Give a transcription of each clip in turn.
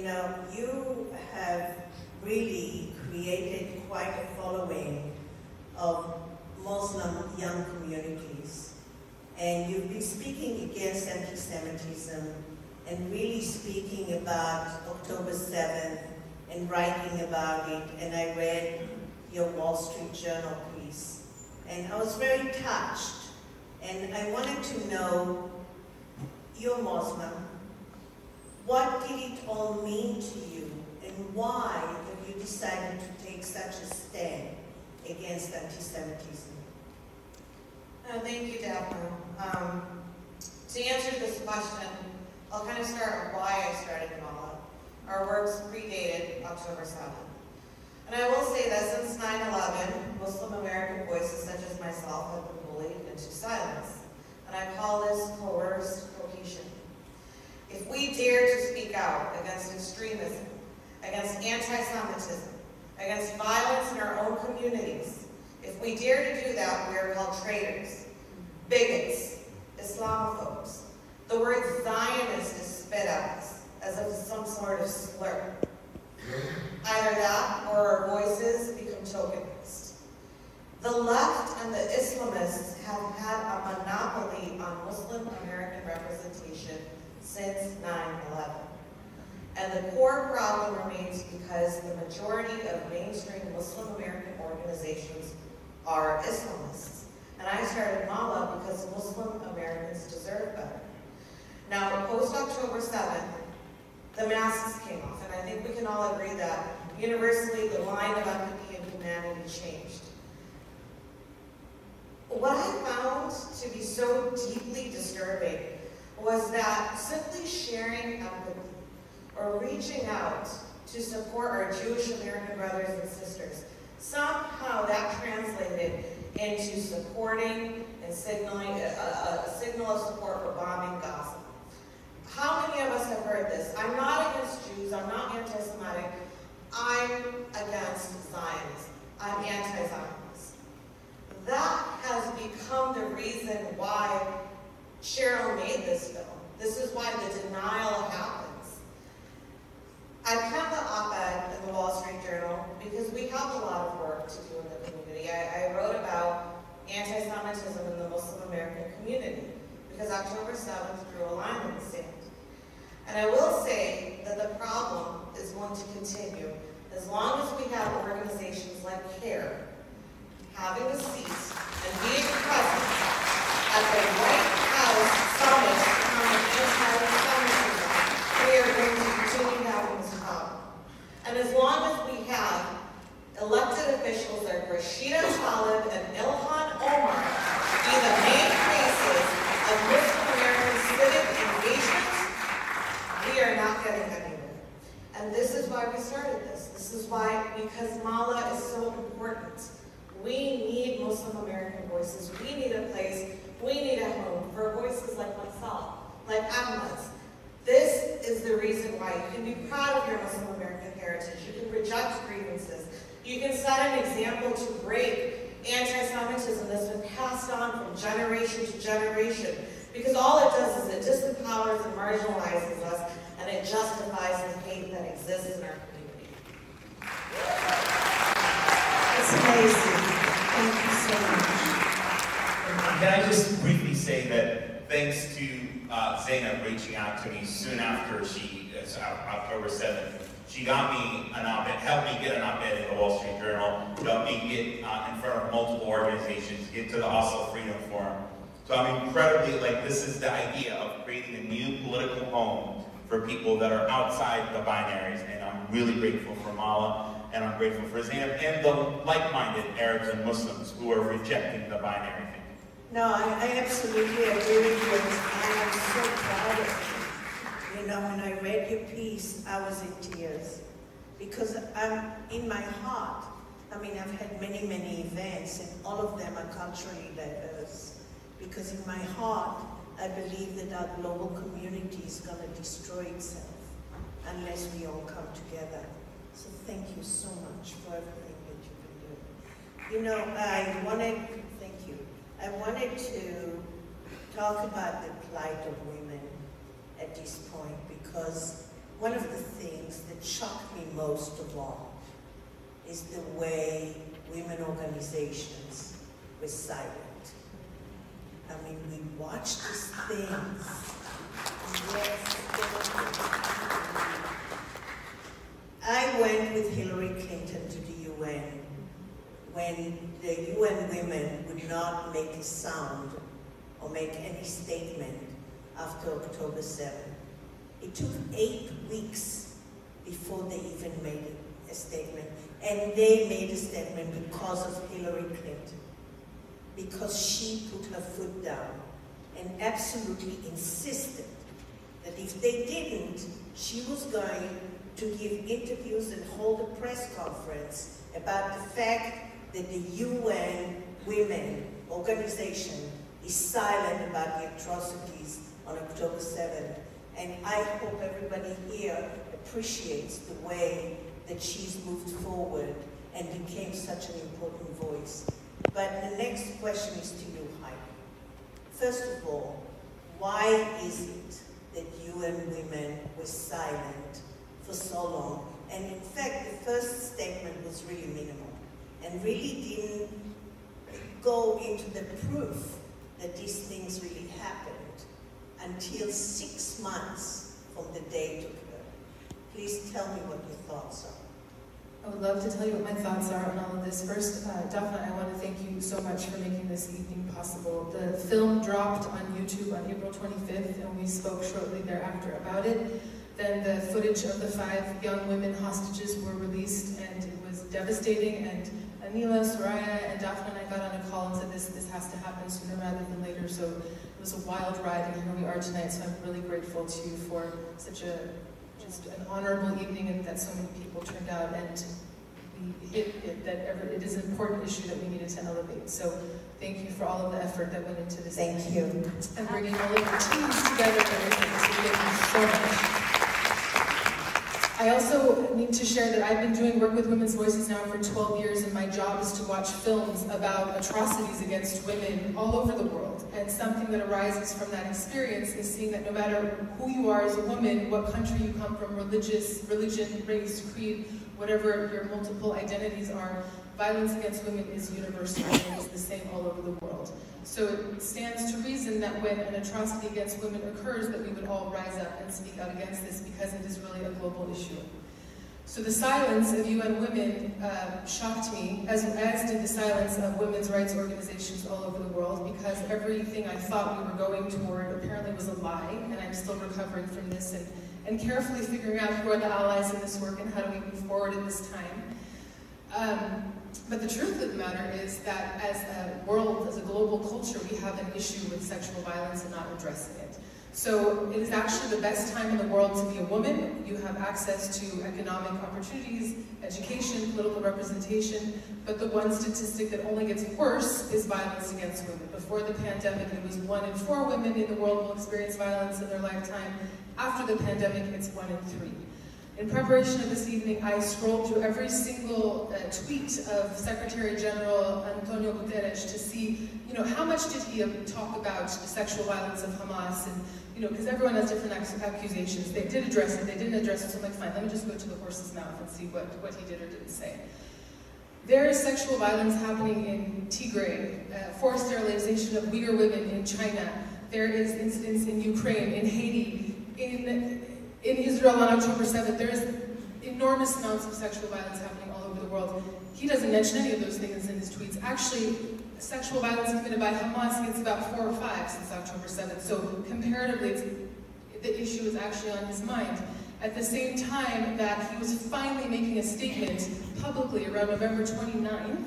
know, you have really created quite a following of Muslim young communities. And you've been speaking against anti-Semitism and really speaking about October 7th and writing about it. And I read your Wall Street Journal piece. And I was very touched. And I wanted to know, you're Muslim, what did it all mean to you? And why have you decided to take such a stand against anti-Semitism? Thank you, Daphne. To answer this question, I'll kind of start with why I started Mala. Our works predated October 7th. And I will say that since 9/11, Muslim American voices such as myself have been bullied into silence. And I call this coerced cohesion. If we dare to speak out against extremism, against anti-Semitism, against violence in our own communities, if we dare to do that, we are called traitors, bigots, Islamophobes. The word Zionist is spit at us as if it's some sort of slur. Either that or our voices become tokenized. The left and the Islamists have had a monopoly on Muslim American representation since 9/11. And the core problem remains because the majority of mainstream Muslim American organizations are Islamists. And I started Mala because Muslim Americans deserve better. Now, post-October 7th, the masks came off, and I think we can all agree that universally the line of empathy and humanity changed. What I found to be so deeply disturbing was that simply sharing empathy or reaching out to support our Jewish American brothers and sisters, somehow that translated into supporting and signaling a signal of support for bombing Gaza. How many of us have heard this? I'm not against Jews, I'm not anti-Semitic, I'm against Zionism, I'm anti-Zionist. That has become the reason why Cheryl made this film. This is why the denial happens. I penned the op-ed in the Wall Street Journal because we have a lot of work to do in the community. I wrote about anti-Semitism in the Muslim American community because October 7th drew a line in the sand. And I will say that the problem is going to continue as long as we have organizations like CARE having a seat and being present at the White House Summit on anti-Semitism. We are going to continue having this problem. And as long as we have elected officials like Rashida Tlaib and Ilhan Omar be the main faces of Muslim American civic engagement, we are not getting anywhere. And this is why we started this. This is why, because Mala is so important. We need Muslim American voices. We need a place, we need a home for voices like myself, like Ahmed's. This is the reason why you can be proud of your Muslim American heritage. You can reject grievances. You can set an example to break anti-Semitism that's been passed on from generation to generation. Because all it does is it disempowers and marginalizes us, and it justifies the hate that exists in our community. It's amazing. Thank you so much. Can I just briefly say that thanks to Zainab reaching out to me soon after October 7th, she got me an op-ed, helped me get an op-ed in the Wall Street Journal, helped me get in front of multiple organizations, get to the Oslo Freedom Forum. So I'm incredibly, this is the idea of creating a new political home for people that are outside the binaries, and I'm really grateful for Mala, and I'm grateful for Zainab, and the like-minded Arabs and Muslims who are rejecting the binary thing. No, I absolutely agree with you. I am so proud of you. You know, when I read your piece, I was in tears. Because I'm, in my heart, I mean, I've had many, many events, and all of them are culturally diverse. Because in my heart, I believe that our global community is going to destroy itself unless we all come together. So thank you so much for everything that you've been doing. You know, I wanted to talk about the plight of women at this point because one of the things that shocked me most of all is the way women organizations were silent. I mean, we watched these things. Yes, I went with Hillary Clinton to the UN when the UN women would not make a sound or make any statement after October 7th. It took 8 weeks before they even made a statement. And they made a statement because of Hillary Clinton, because she put her foot down and absolutely insisted that if they didn't, she was going to give interviews and hold a press conference about the fact that the UN Women organization is silent about the atrocities on October 7th. And I hope everybody here appreciates the way that she's moved forward and became such an important voice. But the next question is to you, Heidi. First of all, why is it that UN women were silent for so long? And in fact, the first statement was really minimal and really didn't go into the proof that these things really happened until 6 months from the day it occurred. Please tell me what your thoughts are. I would love to tell you what my thoughts are on all of this. First, Daphne, I want to thank you so much for making this evening possible. The film dropped on YouTube on April 25th, and we spoke shortly thereafter about it. Then the footage of the 5 young women hostages were released, and it was devastating. And Anila, Soraya, and Daphne and I got on a call and said this has to happen sooner rather than later. So it was a wild ride, and here we are tonight. So I'm really grateful to you for such just an honorable evening, and that so many people turned out, and we hit it, it is an important issue that we needed to elevate. So thank you for all of the effort that went into this. Thank you. And bringing all of the teams together and everything. So thank you so much. I also need to share that I've been doing work with Women's Voices now for 12 years, and my job is to watch films about atrocities against women all over the world. And something that arises from that experience is seeing that no matter who you are as a woman, what country you come from, religion, race, creed, whatever your multiple identities are, violence against women is universal and is the same all over the world. So it stands to reason that when an atrocity against women occurs, that we would all rise up and speak out against this, because it is really a global issue. So the silence of UN women shocked me, as did the silence of women's rights organizations all over the world, because everything I thought we were going toward apparently was a lie, and I'm still recovering from this and carefully figuring out who are the allies in this work and how do we move forward in this time. But the truth of the matter is that as a world, as a global culture, we have an issue with sexual violence and not addressing it. So it is actually the best time in the world to be a woman. You have access to economic opportunities, education, political representation, but the one statistic that only gets worse is violence against women. Before the pandemic, it was 1 in 4 women in the world will experience violence in their lifetime. After the pandemic, it's 1 in 3. In preparation of this evening, I scrolled through every single tweet of Secretary General Antonio Guterres to see, how much did he talk about the sexual violence of Hamas, and, because everyone has different accusations. They did address it, they didn't address it, so I'm like, fine, let me just go to the horse's mouth and see what he did or didn't say. There is sexual violence happening in Tigray, forced sterilization of Uyghur women in China. There is incidents in Ukraine, in Haiti, in Israel on October 7th, there is enormous amounts of sexual violence happening all over the world. He doesn't mention any of those things in his tweets. Actually, sexual violence committed by Hamas gets about 4 or 5 since October 7th. So comparatively, the issue is actually on his mind. At the same time that he was finally making a statement publicly around November 29th,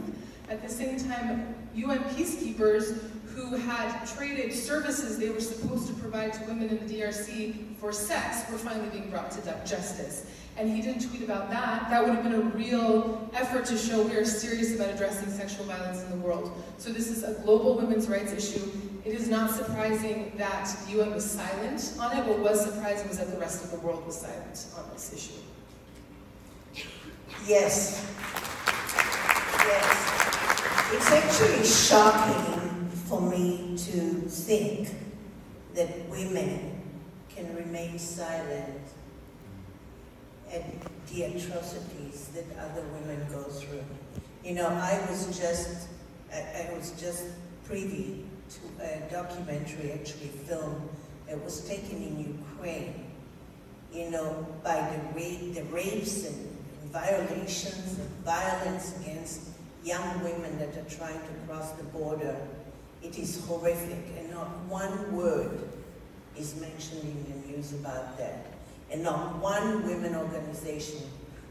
at the same time, UN peacekeepers who had traded services they were supposed to provide to women in the DRC for sex were finally being brought to justice. And he didn't tweet about that. That would have been a real effort to show we are serious about addressing sexual violence in the world. So this is a global women's rights issue. It is not surprising that the UN was silent on it. What was surprising was that the rest of the world was silent on this issue. Yes. Yes. It's actually shocking for me to think that women can remain silent at the atrocities that other women go through. You know, I was just privy to a documentary, actually film, that was taken in Ukraine, you know, by the rapes and violations and violence against young women that are trying to cross the border. It is horrific, and not one word is mentioned in the news about that. And not one women organization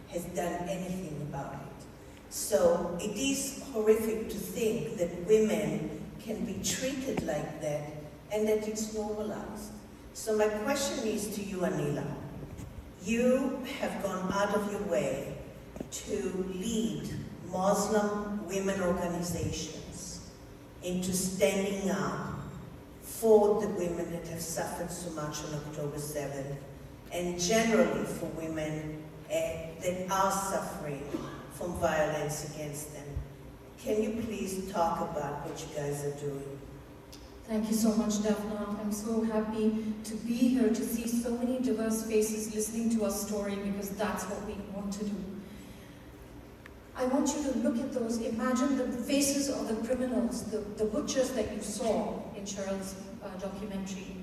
has done anything about it. So it is horrific to think that women can be treated like that and that it's normalized. So my question is to you, Anila. You have gone out of your way to lead Muslim women organizations into standing up for the women that have suffered so much on October 7th, and generally for women that are suffering from violence against them. Can you please talk about what you guys are doing? Thank you so much, Daphna. I'm so happy to be here, to see so many diverse faces listening to our story, because that's what we want to do. I want you to look at those, imagine the faces of the criminals, the butchers that you saw in Cheryl's documentary.